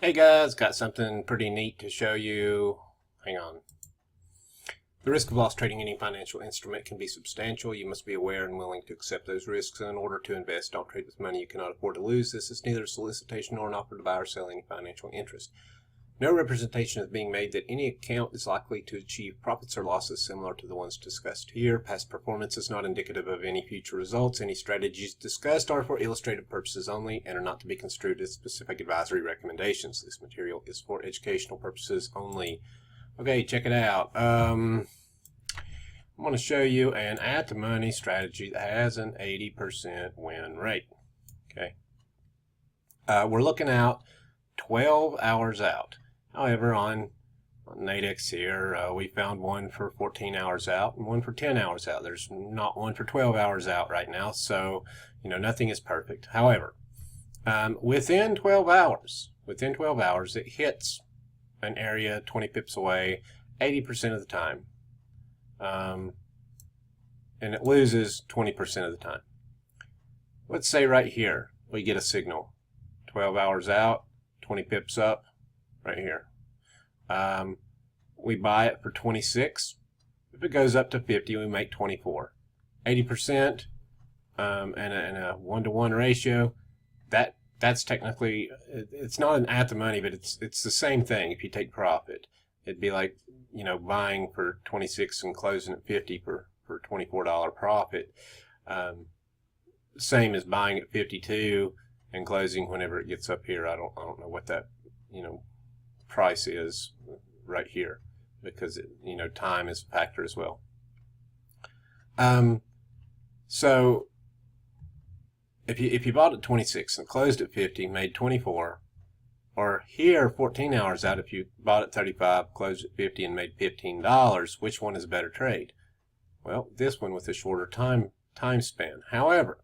Hey guys, got something pretty neat to show you. Hang on. The risk of loss trading any financial instrument can be substantial. You must be aware and willing to accept those risks. In order to invest, don't trade with money you cannot afford to lose. This is neither a solicitation nor an offer to buy or sell any financial interest. No representation is being made that any account is likely to achieve profits or losses similar to the ones discussed here. Past performance is not indicative of any future results. Any strategies discussed are for illustrative purposes only and are not to be construed as specific advisory recommendations. This material is for educational purposes only. Okay, check it out. I'm going to show you an at-the-money strategy that has an 80% win rate. Okay, we're looking out 12 hours out. However, on Nadex here, we found one for 14 hours out and one for 10 hours out. There's not one for 12 hours out right now, so nothing is perfect. However, within 12 hours, it hits an area 20 pips away 80% of the time, and it loses 20% of the time. Let's say right here we get a signal 12 hours out, 20 pips up, right here. We buy it for 26. If it goes up to 50, we make 24. 80% and a 1-to-1 ratio. That's technically, it's not an at the money, but it's the same thing. If you take profit, it'd be like buying for 26 and closing at 50 for $24 profit. Same as buying at 52 and closing whenever it gets up here. I don't know what that price is right here, because time is a factor as well. So if you bought at 26 and closed at 50, made 24, or here 14 hours out, if you bought at 35, closed at 50 and made $15, which one is a better trade? Well, this one with a shorter time span. However,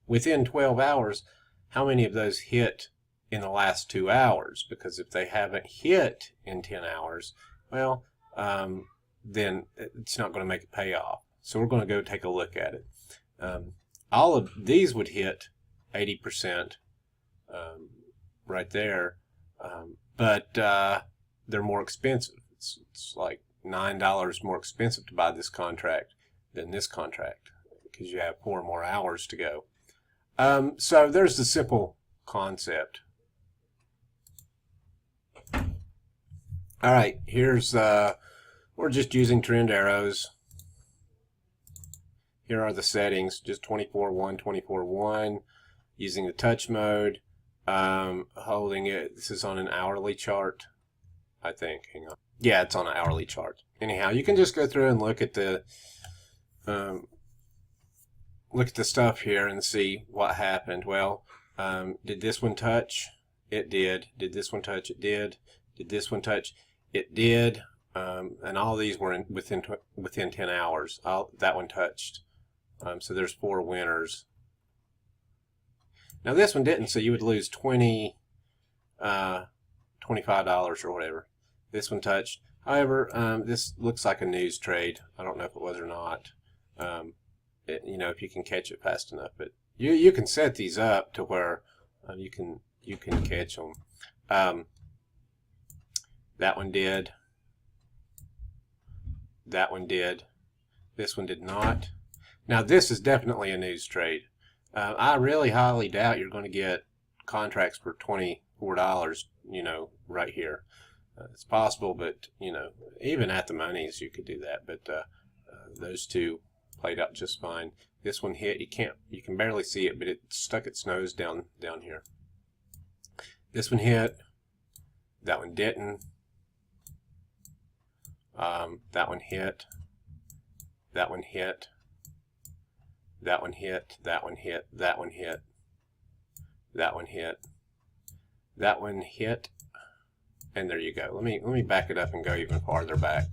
within 12 hours, how many of those hit in the last 2 hours? Because if they haven't hit in 10 hours, well, then it's not going to make a payoff. So we're going to go take a look at it. All of these would hit 80% right there, but they're more expensive. It's like $9 more expensive to buy this contract than this contract, because you have 4 more hours to go. So there's the simple concept. All right, here's we're just using trend arrows. Here are the settings, just 24-1, 24-1, using the touch mode, holding it. This is on an hourly chart, I think. Hang on. Yeah, it's on an hourly chart. Anyhow, you can just go through and look at the stuff here and see what happened. Well, did this one touch? It did. Did this one touch? It did. Did this one touch? It did. And all these were within 10 hours. That one touched. So there's 4 winners. Now this one didn't, so you would lose $25 or whatever. This one touched. However, this looks like a news trade. I don't know if it was or not. If you can catch it fast enough, but you can set these up to where you can catch them. That one did. That one did. This one did not. Now this is definitely a news trade. I really highly doubt you're going to get contracts for $24, right here. It's possible, but even at the monies you could do that. But those two played out just fine. This one hit. You can barely see it, but it stuck its nose down here. This one hit. That one didn't. That one hit. That one hit. That one hit. That one hit. That one hit. That one hit. That one hit. And there you go. Let me back it up and go even farther back.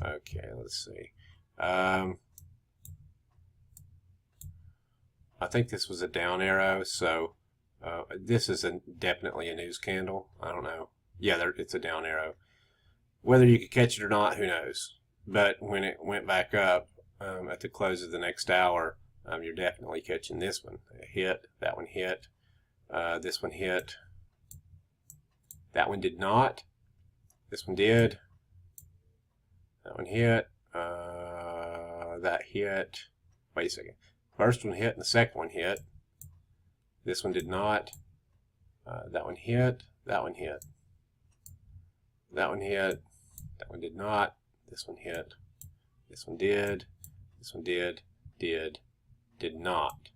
Okay, let's see. I think this was a down arrow, so this is definitely a news candle. I don't know. Yeah, it's a down arrow. Whether you could catch it or not, who knows? But when it went back up at the close of the next hour, you're definitely catching this one. It hit. That one hit. This one hit. That one did not. This one did. That one hit. That hit. Wait a second. First one hit and the second one hit. This one did not. That one hit. That one hit. That one hit. That one did not. This one hit. This one did. This one did. Did not.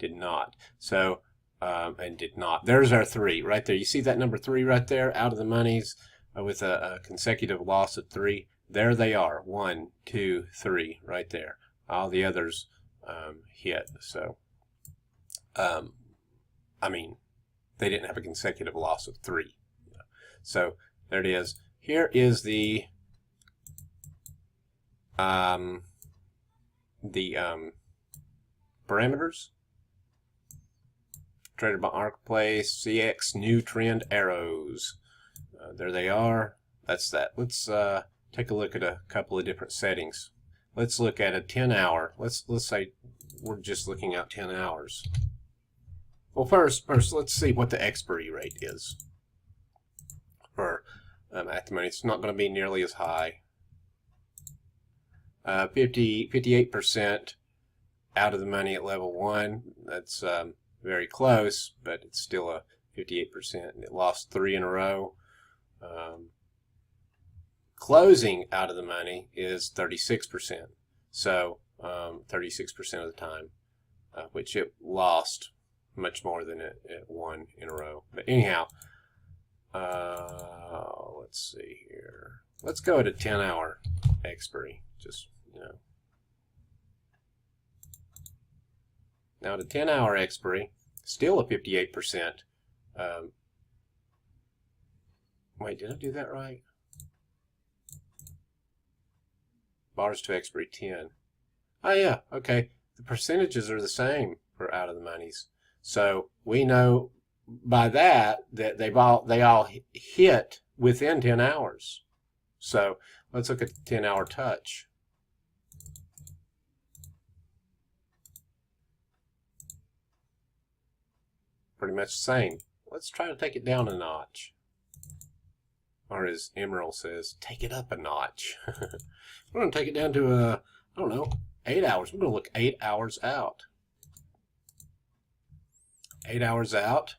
Did not. So, and did not. There's our 3 right there. You see that number 3 right there? Out of the monies with a consecutive loss of 3. There they are. 1, 2, 3 right there. All the others hit. So, I mean, they didn't have a consecutive loss of 3. So there it is. Here is the parameters. TraderBot Marketplace, CX, new trend arrows. There they are. That's that. Let's take a look at a couple of different settings. Let's look at a 10-hour. Let's say we're just looking at 10 hours. Well, first, let's see what the expiry rate is for at the money. It's not going to be nearly as high. 58% out of the money at level 1. That's very close, but it's still a 58%. And it lost 3 in a row. Closing out of the money is 36%. So 36% of the time, which it lost much more than it won in a row. But anyhow, let's see here. Let's go at a 10-hour expiry. Just, you know. Now the 10-hour expiry, still a 58%. Wait, did I do that right? Bars to expiry 10. Oh yeah, okay. The percentages are the same for out of the monies. So we know by that they all hit within 10 hours. So let's look at the 10-hour touch. Pretty much the same. Let's try to take it down a notch. Or as Emerald says, take it up a notch. We're going to take it down to, I don't know, 8 hours. We're going to look 8 hours out. 8 hours out.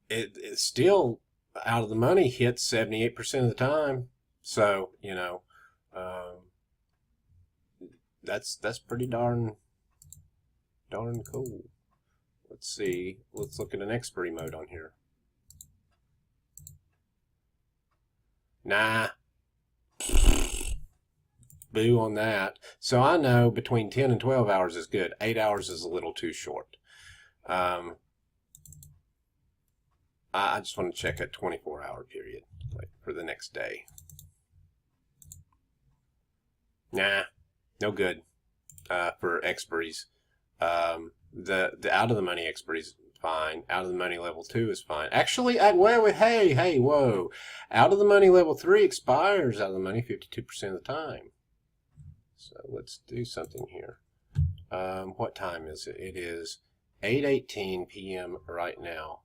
It's still out of the money, hits 78% of the time. So, you know, that's pretty darn cool. Let's see. Let's look at an expiry mode on here. Nah. Boo on that. So I know between 10 and 12 hours is good. 8 hours is a little too short. I just want to check a 24-hour period, like for the next day. Nah, no good for expiries. The out of the money expiry is fine. Out of the money level 2 is fine. Actually, hey, whoa. Out of the money level 3 expires out of the money 52% of the time. So let's do something here. What time is it? It is 8:18 p.m. right now.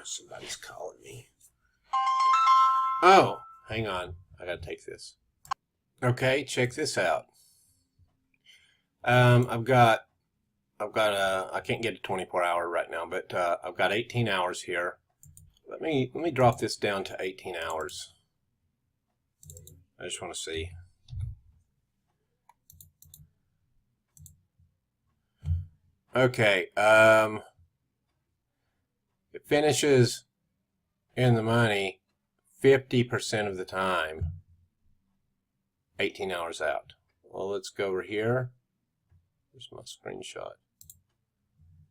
Somebody's calling me. Oh, hang on. I gotta take this. Okay, check this out. I've got I can't get a 24-hour right now, but I've got 18 hours here. Let me drop this down to 18 hours. I just want to see. Okay, it finishes in the money 50% of the time, 18 hours out. Well, let's go over here. Here's my screenshot.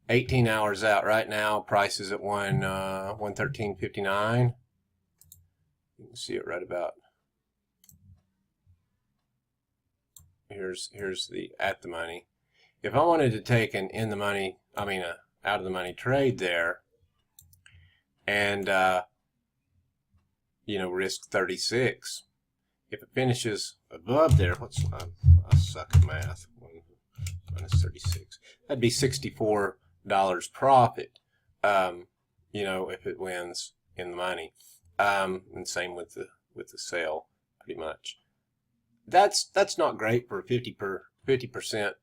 18 hours out right now. Price is at 113.59. You can see it right about. Here's the at the money. If I wanted to take an in the money, out of the money trade there, and you know, risk 36. If it finishes above there, I suck at math. minus 36. That'd be $64 profit, you know, if it wins in the money. And same with the sale, pretty much. That's not great for a 50%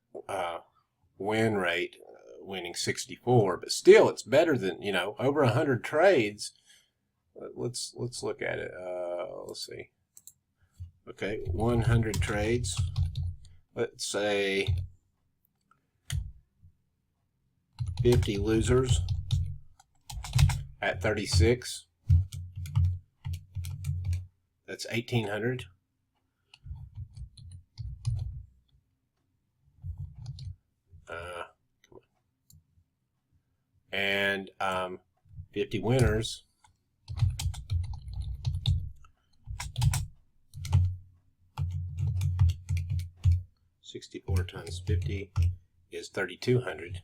win rate, winning 64, but still it's better than, you know, over 100 trades. Let's look at it. Let's see. Okay, 100 trades. Let's say 50 losers at 36. That's 1,800. Come on. And 50 winners. 64 times 50 is 3,200.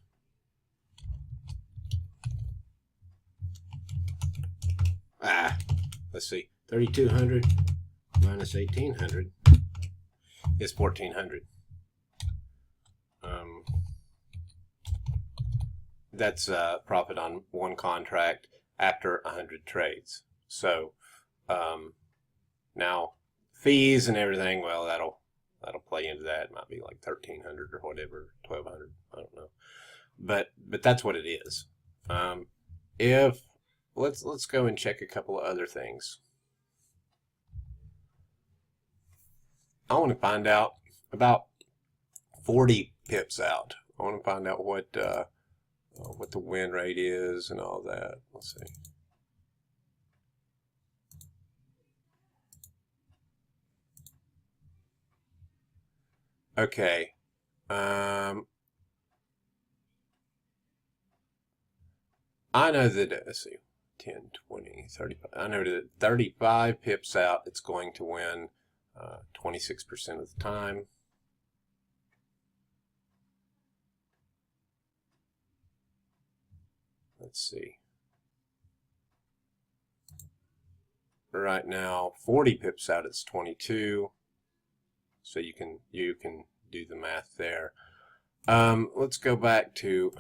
Let's see. 3,200 minus 1,800 is 1,400. That's profit on one contract after 100 trades. So now fees and everything, well, that'll play into that. It might be like 1,300 or whatever, 1,200. I don't know, but that's what it is. If let's go and check a couple of other things. I want to find out about 40 pips out. I want to find out what the win rate is and all that. Let's see. Okay. I know that, let's see, 10, 20, 35. I know that 35 pips out, it's going to win 26% of the time. Let's see. Right now, 40 pips out, it's 22. So you can do the math there. Let's go back to,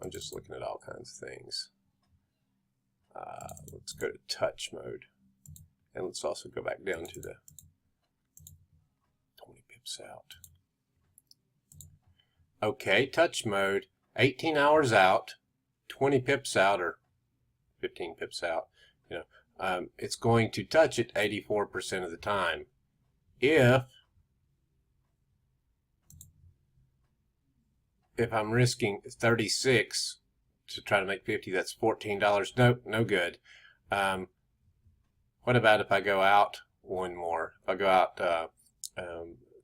I'm just looking at all kinds of things. Let's go to touch mode. And let's also go back down to the 20 pips out. Okay, touch mode, 18 hours out, 20 pips out, or 15 pips out. You know, it's going to touch it 84% of the time. If I'm risking 36 to try to make 50, that's $14. Nope, no good. What about if I go out one more? If I go out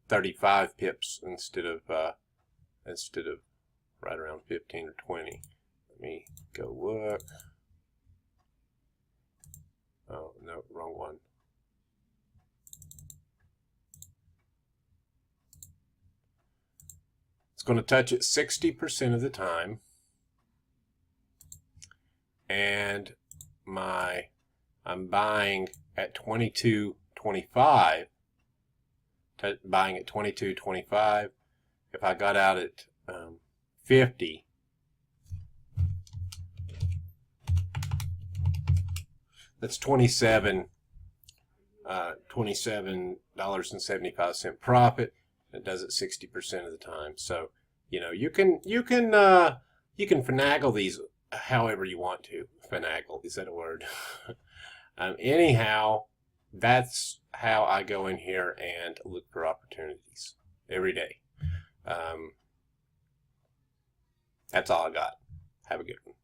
35 pips instead of right around 15 or 20. Let me go look. Oh no, wrong one. It's going to touch it 60% of the time, and I'm buying at 22.25. Buying at 22.25. If I got out at 50, that's $27.75 profit. It does it 60% of the time. So, you know, you can finagle these however you want to. Finagle, is that a word? Anyhow, that's how I go in here and look for opportunities every day. That's all I got. Have a good one.